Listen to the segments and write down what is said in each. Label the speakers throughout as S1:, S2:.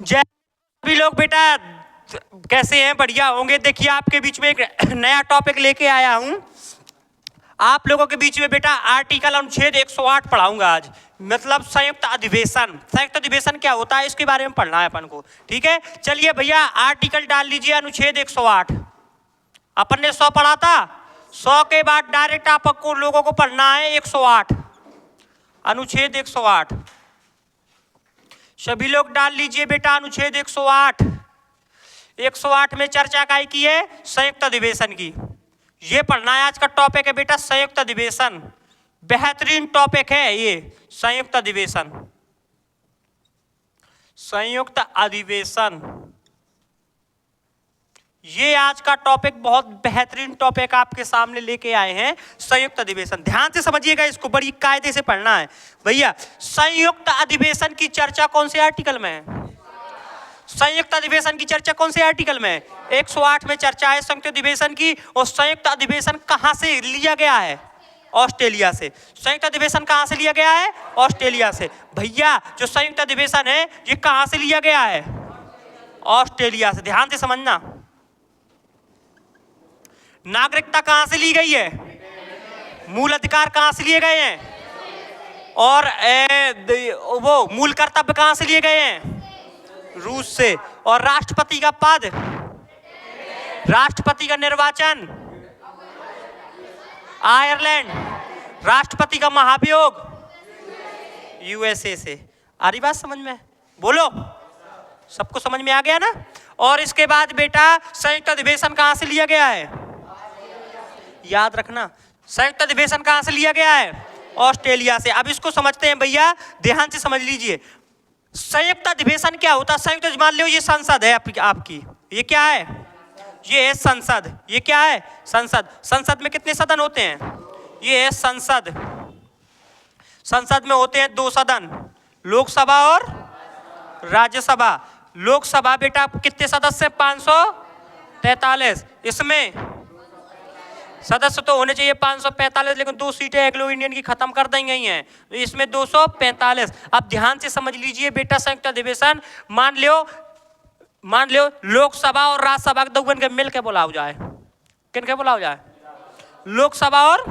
S1: जय सभी लोग बेटा, कैसे हैं? बढ़िया होंगे। देखिए आपके बीच में एक नया टॉपिक लेके आया हूं। आप लोगों के बीच में बेटा आर्टिकल अनुच्छेद 108 पढ़ाऊंगा आज। मतलब संयुक्त अधिवेशन। संयुक्त अधिवेशन क्या होता है इसके बारे में पढ़ना है अपन को। ठीक है, चलिए भैया आर्टिकल डाल लीजिए अनुच्छेद 108। अपन ने 100 पढ़ा था, 100 के बाद डायरेक्ट आपको लोगों को पढ़ना है 108, अनुच्छेद 108। सभी लोग डाल लीजिए बेटा अनुच्छेद 108। 108 में चर्चा काय की है? संयुक्त अधिवेशन की। ये पढ़ना है आज का टॉपिक है बेटा, संयुक्त अधिवेशन। बेहतरीन टॉपिक है ये, संयुक्त अधिवेशन। संयुक्त अधिवेशन ये आज का टॉपिक, बहुत बेहतरीन टॉपिक आपके सामने लेके आए हैं, संयुक्त अधिवेशन। ध्यान से समझिएगा, इसको बड़ी कायदे से पढ़ना है भैया। संयुक्त अधिवेशन की चर्चा कौन से आर्टिकल में है? संयुक्त अधिवेशन की चर्चा कौन से आर्टिकल में है? 108 में चर्चा है संयुक्त अधिवेशन की। और संयुक्त अधिवेशन कहां से लिया गया है? ऑस्ट्रेलिया से। संयुक्त अधिवेशन कहां से लिया गया है? ऑस्ट्रेलिया से। भैया जो संयुक्त अधिवेशन है ये कहां से लिया गया है? ऑस्ट्रेलिया से। ध्यान से समझना। नागरिकता कहां से ली गई है? मूल अधिकार कहां से लिए गए हैं? और वो मूल कर्तव्य कहां से लिए गए हैं? रूस से। और राष्ट्रपति का पद, राष्ट्रपति का निर्वाचन आयरलैंड। राष्ट्रपति का महाभियोग यूएसए से। आ रही बात समझ में? बोलो, सबको समझ में आ गया ना? और इसके बाद बेटा संयुक्त अधिवेशन कहां से लिया गया है? याद रखना, संयुक्त अधिवेशन कहां से लिया गया है? ऑस्ट्रेलिया से। अब इसको समझते हैं भैया, ध्यान से समझ लीजिए। संयुक्त अधिवेशन क्या होता है? संयुक्त, मान लो ये संसद है आपकी, ये क्या है? ये है संसद। ये क्या है? संसद। संसद में कितने सदन होते हैं? ये है संसद। संसद में होते हैं 2 सदन, लोकसभा और राज्यसभा। लोकसभा बेटा कितने सदस्य? 543। इसमें सदस्य तो होने चाहिए 545, लेकिन 2 सीटें एंग्लो इंडियन की खत्म कर दी गई हैं, इसमें 245। अब ध्यान से समझ लीजिए बेटा, संयुक्त अधिवेशन मान लो लोकसभा और राज्यसभा के दोगुन के मिल के बुलाओ जाए। किन के बुलाओ जाए? लोकसभा और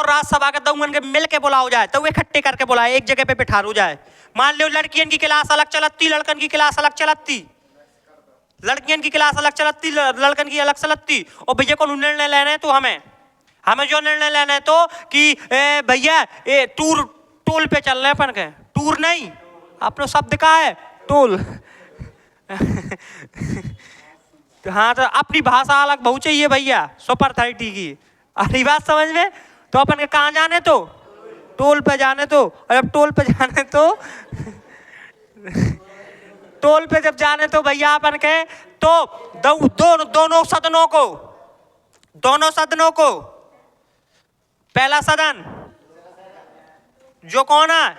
S1: राज्यसभा के दोगुन के मिल के बुलाओ जाए, तो वे इकट्ठे करके बुलाए, एक जगह पे बिठा जाए। मान लो लड़कियों की क्लास अलग चलती, लड़कन की क्लास अलग चलती। लड़कियों की क्लास अलग चलती, लड़कन की अलग चलती। और भैया को निर्णय लेना है तो हमें जो निर्णय लेना है तो कि भैया टूल पे चल रहे हैं अपन के। टूर नहीं, अपना शब्द का है टूल। हाँ, तो अपनी भाषा अलग बहुत चाहिए भैया, सुपर 30 की। अरे बात समझ में? तो अपन के कहाँ जाने? तो टोल पे जाने। तो और जब टोल पे जाने तो टोल पे जब जाने तो भैया अपन के तो दोनों सदनों को पहला सदन जो कौन है?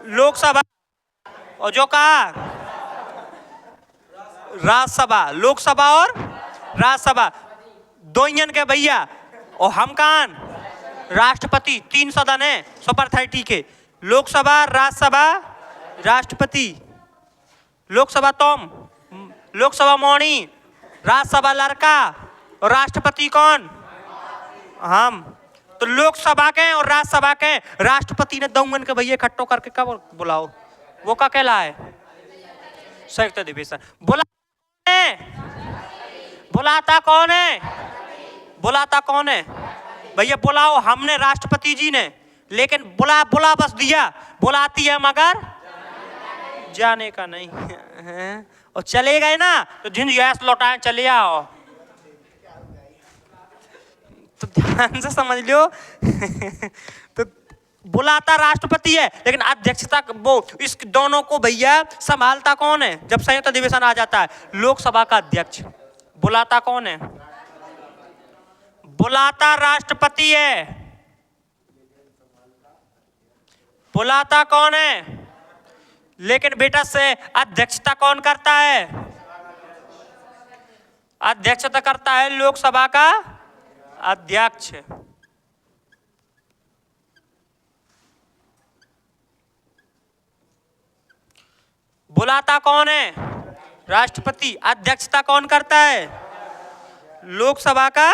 S1: लोकसभा। और जो कहा? राज्यसभा। लोकसभा और राज्यसभा दोनों के भैया। और हम कहां? राष्ट्रपति। 3 सदन है सुपर 30 के, लोकसभा, राज्यसभा, राष्ट्रपति। लोकसभा लोकसभा मौनी, राज्यसभा लड़का, और राष्ट्रपति कौन? हम। तो लोकसभा के और राज्यसभा के राष्ट्रपति ने दोगुन के भैया इकट्ठो करके कब बुलाओ? वो का कहला है? संयुक्त अधिवेशन। बुलाता कौन है भैया? बुलाओ हमने, राष्ट्रपति जी ने, लेकिन बुला बस दिया, बुलाती है मगर जाने का नहीं। और चले गए ना तो झिंझ गैस लौटाए चले आओ। तो ध्यान से समझ लो। तो बुलाता राष्ट्रपति है, लेकिन अध्यक्षता वो इस दोनों को भैया संभालता कौन है? जब संयुक्त अधिवेशन आ जाता है, लोकसभा का अध्यक्ष। बुलाता कौन है? बुलाता राष्ट्रपति है। बुलाता कौन है? लेकिन बेटा से अध्यक्षता कौन करता है? अध्यक्षता करता है लोकसभा का अध्यक्ष। बुलाता कौन है? राष्ट्रपति। अध्यक्षता कौन करता है? लोकसभा का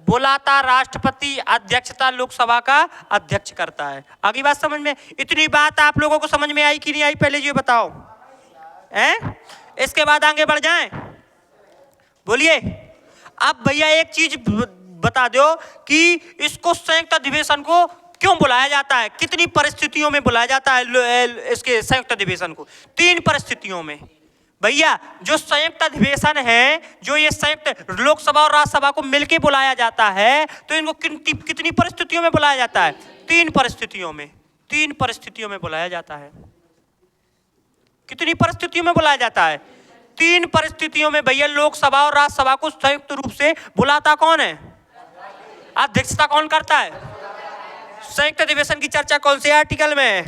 S1: बुलाता राष्ट्रपति, अध्यक्षता लोकसभा का अध्यक्ष करता है। आगे बात समझ में? इतनी बात आप लोगों को समझ में आई कि नहीं आई, पहले ये बताओ हैं? इसके बाद आगे बढ़ जाएं, बोलिए। अब भैया एक चीज बता दो कि इसको संयुक्त अधिवेशन को क्यों बुलाया जाता है, कितनी परिस्थितियों में बुलाया जाता है इसके संयुक्त अधिवेशन को? 3 परिस्थितियों में। भैया जो संयुक्त अधिवेशन है, जो ये संयुक्त लोकसभा और राज्यसभा को मिलकर बुलाया जाता है, तो इनको कितनी परिस्थितियों में बुलाया जाता है? 3 परिस्थितियों में। 3 परिस्थितियों में बुलाया जाता है। कितनी परिस्थितियों में बुलाया जाता है? 3 परिस्थितियों में भैया लोकसभा और राज्यसभा को संयुक्त रूप से बुलाता कौन है? अध्यक्षता कौन करता है? संयुक्त अधिवेशन की चर्चा कौन से आर्टिकल में है?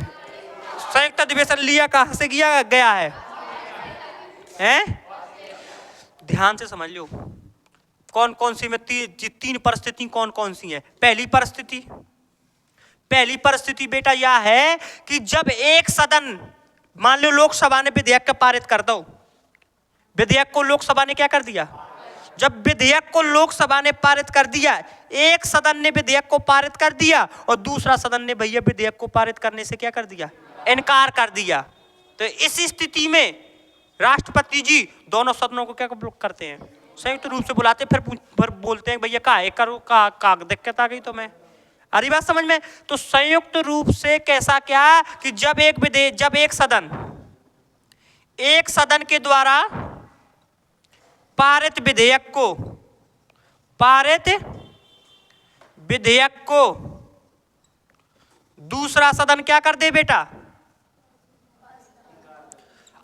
S1: संयुक्त अधिवेशन लिया कहां से किया गया है? ध्यान से समझ लो कौन कौन सी में 3 परिस्थिति कौन कौन सी है। पहली परिस्थिति बेटा यह है कि जब एक सदन, मान लो लोकसभा ने विधेयक पारित कर दो, विधेयक को लोकसभा ने क्या कर दिया? जब विधेयक को लोकसभा ने पारित कर दिया, एक सदन ने विधेयक को पारित कर दिया और दूसरा सदन ने भैया विधेयक को पारित करने से क्या कर दिया? इनकार कर दिया। तो इस स्थिति में राष्ट्रपति जी दोनों सदनों को क्या करते हैं? संयुक्त रूप से बुलाते, फिर बोलते हैं भैया का करो का दिक्कत आ गई तो मैं। अरे बात समझ में? तो संयुक्त रूप से कैसा क्या कि जब एक सदन के द्वारा पारित विधेयक को दूसरा सदन क्या कर दे बेटा?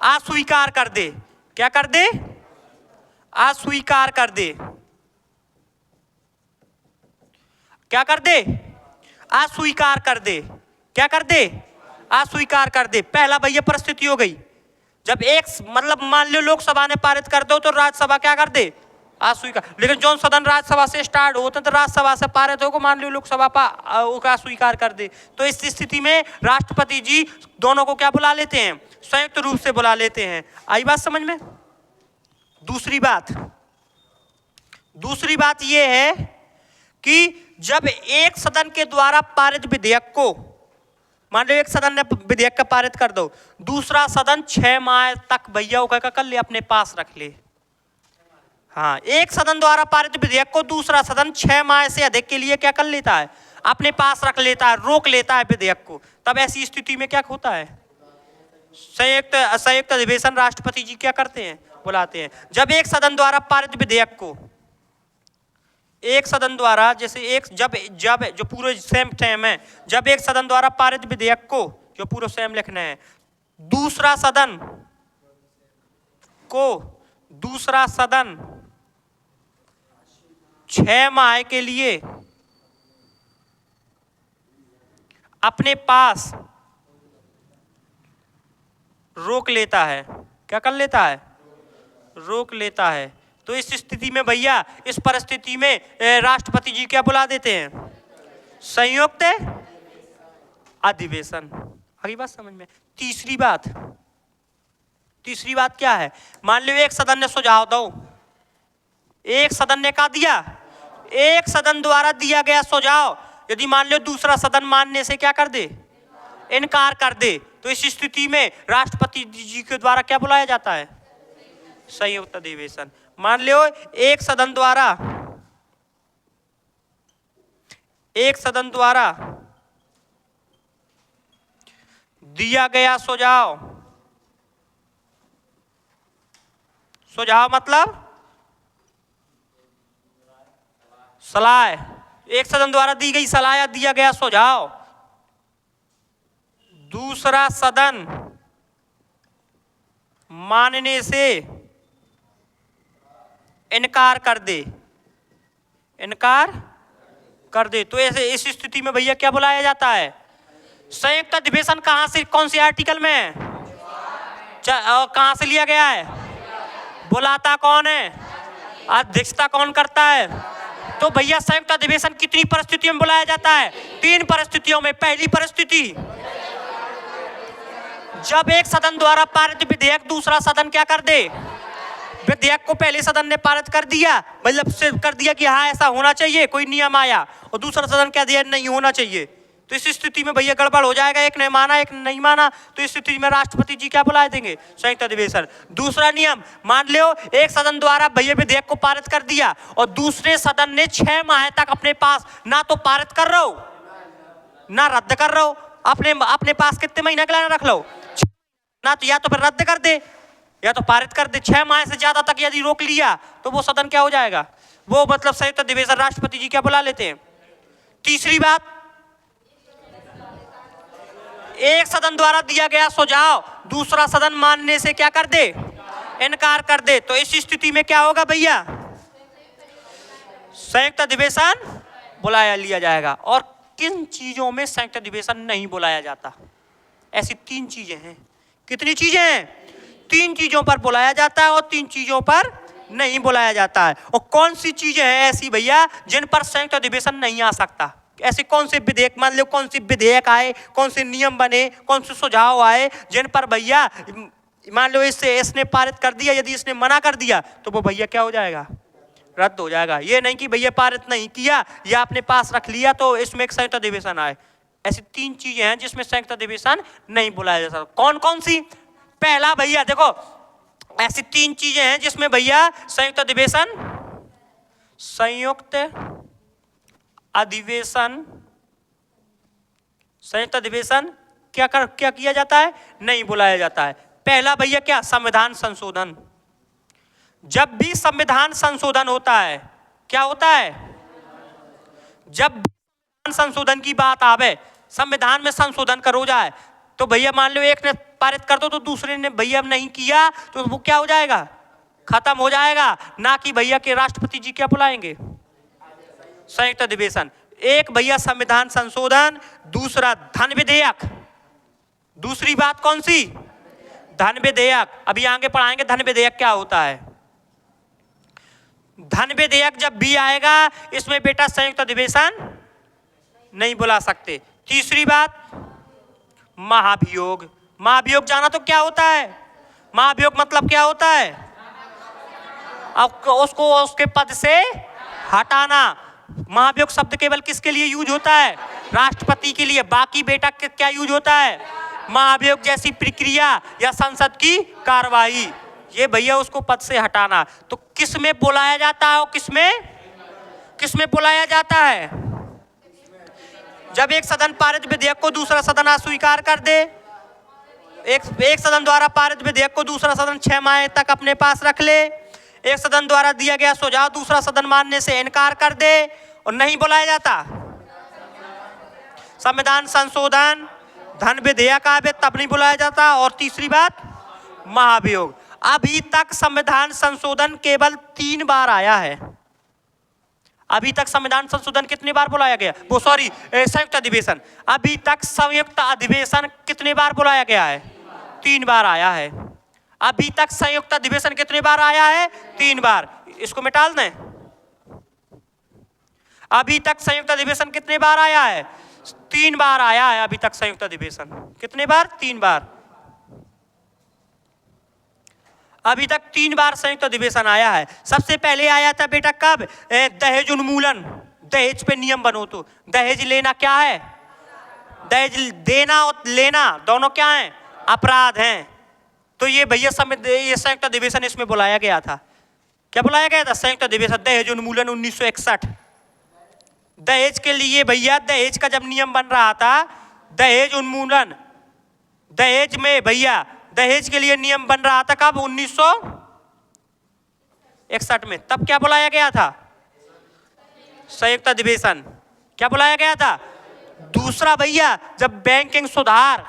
S1: अस्वीकार कर दे। क्या कर दे? अस्वीकार कर दे। क्या कर दे? अस्वीकार कर दे। क्या कर दे? अस्वीकार कर दे। पहला भैया परिस्थिति हो गई, जब एक मतलब मान लो लोकसभा ने पारित कर दो तो राज्यसभा क्या कर दे? अस्वीकार। लेकिन जो सदन राज्यसभा से स्टार्ट होते हैं तो राज्यसभा से पारित होकर मान लो लोकसभा का स्वीकार कर दे। तो इस स्थिति में राष्ट्रपति जी दोनों को क्या बुला लेते हैं? संयुक्त रूप से बुला लेते हैं। आई बात समझ में? दूसरी बात यह है कि जब एक सदन के द्वारा पारित विधेयक को, मान लो एक सदन ने विधेयक का पारित कर दो, दूसरा सदन 6 माह तक भैया क्या कर ले? अपने पास रख ले। हाँ, एक सदन द्वारा पारित विधेयक को दूसरा सदन 6 माह से अधिक के लिए क्या कर लेता है? अपने पास रख लेता है, रोक लेता है विधेयक को। तब ऐसी स्थिति में क्या होता है? संयुक्त अधिवेशन राष्ट्रपति जी क्या करते हैं? बुलाते हैं। जब एक सदन द्वारा पारित विधेयक को, एक सदन द्वारा जैसे जब जो पूरे सेम है, जब एक सदन द्वारा पारित विधेयक को, जो पूरा सेम लिखना है, दूसरा सदन 6 माह के लिए अपने पास रोक लेता है। क्या कर लेता है? रोक लेता है। तो इस स्थिति में भैया, इस परिस्थिति में राष्ट्रपति जी क्या बुला देते हैं? संयुक्त अधिवेशन। अगली बात समझ में? तीसरी बात क्या है? मान लो एक सदन ने सुझाव दो, एक सदन ने क्या दिया? एक सदन द्वारा दिया गया सुझाव यदि मान लो दूसरा सदन मानने से क्या कर दे? इनकार कर दे, तो इस स्थिति में राष्ट्रपति जी के द्वारा क्या बुलाया जाता है? संयुक्त अधिवेशन। मान लो एक सदन द्वारा दिया गया सुझाव मतलब सलाह, एक सदन द्वारा दी गई सलाह या दिया गया सुझाव दूसरा सदन मानने से इनकार कर दे, तो ऐसे इस स्थिति में भैया क्या बुलाया जाता है? संयुक्त अधिवेशन। कहां से, कौन से आर्टिकल में, कहां से लिया गया है? बुलाता कौन है? अध्यक्षता कौन करता है? तो भैया संयुक्त अधिवेशन कितनी परिस्थितियों में बुलाया जाता है? 3 परिस्थितियों में। पहली परिस्थिति जब एक सदन द्वारा पारित विधेयक दूसरा सदन क्या कर दे, विधेयक को पहले सदन ने पारित कर दिया, मतलब सिर्फ कर दिया कि हाँ ऐसा होना चाहिए, कोई नियम आया, और दूसरा सदन क्या दिया, नहीं होना चाहिए, तो इस स्थिति में भैया गड़बड़ हो जाएगा, एक ने माना एक नहीं माना, तो इस स्थिति में राष्ट्रपति जी क्या बुला देंगे, संयुक्त अधिवेशन। दूसरा नियम, मान लो एक सदन द्वारा भैया विधेयक को पारित कर दिया और दूसरे सदन ने 6 माह तक अपने पास ना तो पारित कर रहे हो ना रद्द कर रहे हो, अपने पास कितने महीने के लिए रख लो ना, तो या तो फिर रद्द कर दे या तो पारित कर दे। 6 माह से ज्यादा तक यदि रोक लिया तो वो सदन क्या हो जाएगा, वो मतलब संयुक्त अधिवेशन राष्ट्रपति जी क्या बुला लेते हैं। तीसरी बात, एक सदन द्वारा दिया गया सुझाव दूसरा सदन मानने से क्या कर दे, इनकार कर दे, तो इस स्थिति में क्या होगा भैया, संयुक्त अधिवेशन बुलाया लिया जाएगा। और किन चीजों में संयुक्त अधिवेशन नहीं बुलाया जाता, ऐसी 3 चीजें हैं। कितनी चीजें हैं, 3 चीजों पर बुलाया जाता है और 3 चीजों पर नहीं बुलाया जाता है। और कौन सी चीजें हैं ऐसी भैया जिन पर संयुक्त अधिवेशन नहीं आ सकता, ऐसे कौन से विधेयक, मान लो कौन से विधेयक आए, कौन से नियम बने, कौन से सुझाव आए जिन पर भैया मान लो इसने पारित कर दिया, यदि इसने मना कर दिया तो वो भैया क्या हो जाएगा, रद्द हो जाएगा। ये नहीं कि भैया पारित नहीं किया या अपने पास रख लिया तो इसमें एक संयुक्त अधिवेशन आए। ऐसी 3 चीजें हैं जिसमें संयुक्त अधिवेशन नहीं बुलाया जा सकता। कौन कौन सी, पहला भैया देखो, ऐसी 3 चीजें हैं जिसमें भैया संयुक्त अधिवेशन क्या किया जाता है, नहीं बुलाया जाता है। पहला भैया क्या, संविधान संशोधन। जब भी संविधान संशोधन होता है, क्या होता है, जब संविधान संशोधन की बात आवे, संविधान में संशोधन करो जाए, तो भैया मान लो एक ने पारित कर दो तो दूसरे ने भैया नहीं किया तो वो क्या हो जाएगा, खत्म हो जाएगा। ना कि भैया के राष्ट्रपति जी क्या बुलाएंगे, संयुक्त अधिवेशन। एक भैया संविधान संशोधन, दूसरा धन विधेयक। दूसरी बात कौन सी, धन विधेयक। अभी आगे पढ़ाएंगे धन विधेयक क्या होता है। धन विधेयक जब भी आएगा इसमें बेटा संयुक्त अधिवेशन नहीं बुला सकते। तीसरी बात, महाभियोग। महाभियोग जाना तो क्या होता है, महाभियोग मतलब क्या होता है, अब उसको उसके पद से हटाना। महाभियोग शब्द केवल किसके लिए यूज होता है, राष्ट्रपति के लिए। बाकी बेटा क्या यूज होता है, महाभियोग जैसी प्रक्रिया या संसद की कार्रवाई, ये भैया उसको पद से हटाना। तो किस में बुलाया जाता है और किस में बुलाया जाता है, जब एक सदन पारित विधेयक को दूसरा सदन अस्वीकार कर दे। एक सदन द्वारा पारित विधेयक को दूसरा सदन 6 माह तक अपने पास रख ले। एक सदन द्वारा दिया गया सुझाव दूसरा सदन मानने से इनकार कर दे और नहीं बुलाया जाता। संविधान संशोधन, धन विधेयक आवे तब नहीं बुलाया जाता। और तीसरी बात, महाभियोग। अभी तक संविधान संशोधन केवल 3 बार आया है। अभी तक संविधान संशोधन कितनी बार बुलाया गया, वो सॉरी संयुक्त अधिवेशन। अभी तक संयुक्त अधिवेशन कितनी बार बुलाया गया है, 3 बार आया है। अभी तक संयुक्त अधिवेशन कितनी बार आया है, 3 बार। इसको मिटा दें, अभी तक संयुक्त अधिवेशन कितने बार आया है, 3 बार आया है अभी तक संयुक्त अधिवेशन। कितने बार, 3 बार। अभी तक 3 बार संयुक्त अधिवेशन आया है। सबसे पहले आया था बेटा कब, दहेज उन्मूलन। दहेज पे नियम बनो तो दहेज लेना क्या है, दहेज देना और लेना दोनों क्या हैं, अपराध हैं। तो ये भैया ये संयुक्त अधिवेशन इसमें बुलाया गया था। क्या बुलाया गया था, संयुक्त अधिवेशन दहेज उन्मूलन 1961। दहेज के लिए भैया, दहेज का जब नियम बन रहा था, दहेज उन्मूलन, दहेज में भैया दहेज के लिए नियम बन रहा था कब, 1961 में। तब क्या बुलाया गया था, संयुक्त अधिवेशन। क्या बुलाया गया था। दूसरा भैया, जब बैंकिंग सुधार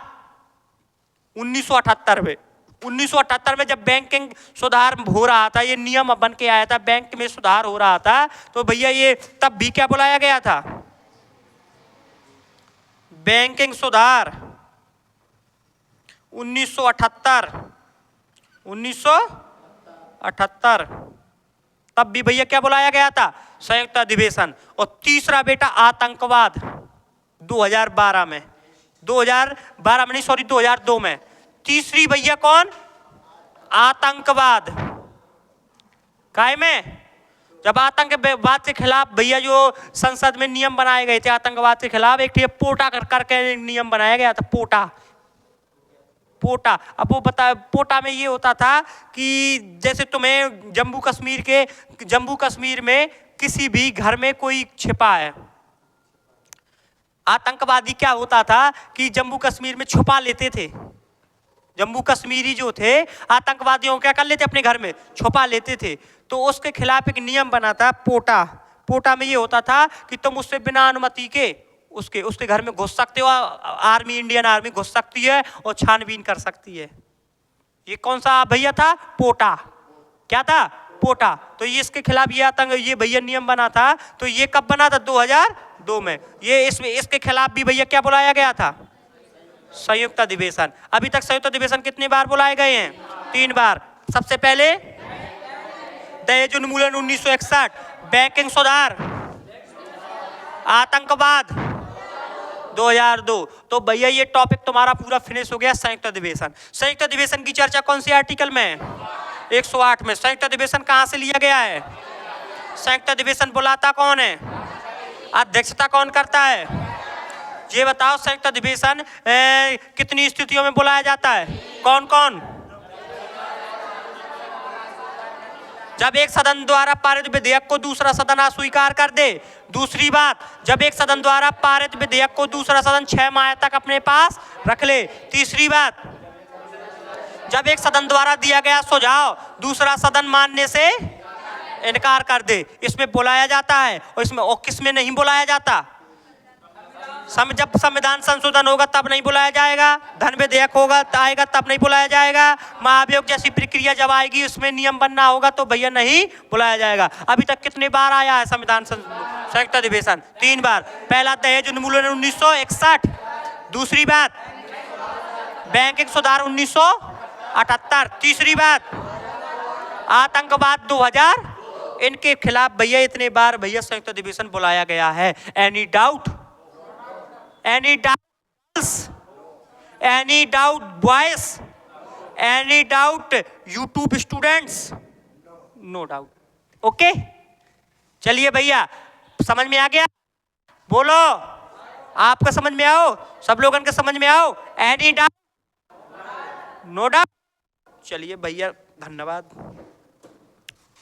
S1: 1978 में जब बैंकिंग सुधार हो रहा था, ये नियम बन के आया था, बैंक में सुधार हो रहा था, तो भैया ये तब भी क्या बुलाया गया था, बैंकिंग सुधार 1978 तब भी भैया क्या बुलाया गया था, संयुक्त अधिवेशन। और तीसरा बेटा आतंकवाद 2012 में, 2012 में नहीं सॉरी 2002 में। तीसरी भैया कौन? आतंकवाद। कायम है। जब आतंकवाद के खिलाफ भैया जो संसद में नियम बनाए गए थे आतंकवाद के खिलाफ, एक पोटा करके नियम बनाया गया था। पोटा। अब वो पोटा में ये होता था कि जैसे तुम्हें जम्मू कश्मीर में किसी भी घर में कोई छिपा है, आतंकवादी क्या होता था कि जम्मू कश्मीर में छुपा लेते थे। जम्मू कश्मीरी जो थे आतंकवादियों क्या कर लेते, अपने घर में छुपा लेते थे। तो उसके खिलाफ एक नियम बना था पोटा में ये होता था कि तुम उससे बिना अनुमति के उसके घर में घुस सकते हो। इंडियन आर्मी घुस सकती है और छानबीन कर सकती है। ये कौन सा भैया था? पोटा। क्या था? पोटा। तो ये इसके खिलाफ ये भैया नियम बना था। तो ये कब बना था? 2002 में। ये इसके खिलाफ भी भैया क्या बुलाया गया था? संयुक्त अधिवेशन। अभी तक संयुक्त अधिवेशन कितनी बार बुलाए गए हैं? 3 बार। सबसे पहले दहेज उन्मूलन 1961, बैंकिंग सुधार, आतंकवाद 2002। तो भैया ये टॉपिक तुम्हारा पूरा फिनिश हो गया। संयुक्त अधिवेशन। संयुक्त अधिवेशन की चर्चा कौन सी आर्टिकल में? 108 में। संयुक्त अधिवेशन कहां से लिया गया है? संयुक्त अधिवेशन बुलाता कौन है? अध्यक्षता कौन करता है? ये बताओ संयुक्त अधिवेशन कितनी स्थितियों में बुलाया जाता है? कौन कौन? जब एक सदन द्वारा पारित विधेयक को दूसरा सदन अस्वीकार कर दे। दूसरी बात, जब एक सदन द्वारा पारित विधेयक को दूसरा सदन 6 माह तक अपने पास रख ले। तीसरी बात, जब एक सदन द्वारा दिया गया सुझाव दूसरा सदन मानने से इनकार कर दे। इसमें बुलाया जाता है। और किसमें नहीं बुलाया जाता? जब संविधान संशोधन होगा तब नहीं बुलाया जाएगा। धन विधेयक आएगा तब नहीं बुलाया जाएगा। महाभियोग जैसी प्रक्रिया जब आएगी उसमें नियम बनना होगा तो भैया नहीं बुलाया जाएगा। अभी तक कितने बार आया है संयुक्त अधिवेशन? 3 बार। पहला दहेज उन्मूलन 1961। दूसरी बात बैंकिंग सुधार 1978। तीसरी बात आतंकवाद 2000। इनके खिलाफ भैया इतने बार भैया संयुक्त अधिवेशन बुलाया गया है। Any doubt? Any doubts? Any doubt boys? Any doubt YouTube students? No doubt. Okay? चलिए भैया समझ में आ गया? बोलो आपका समझ में आओ, सब लोगों के समझ में आओ। Any doubt? No doubt? चलिए भैया धन्यवाद।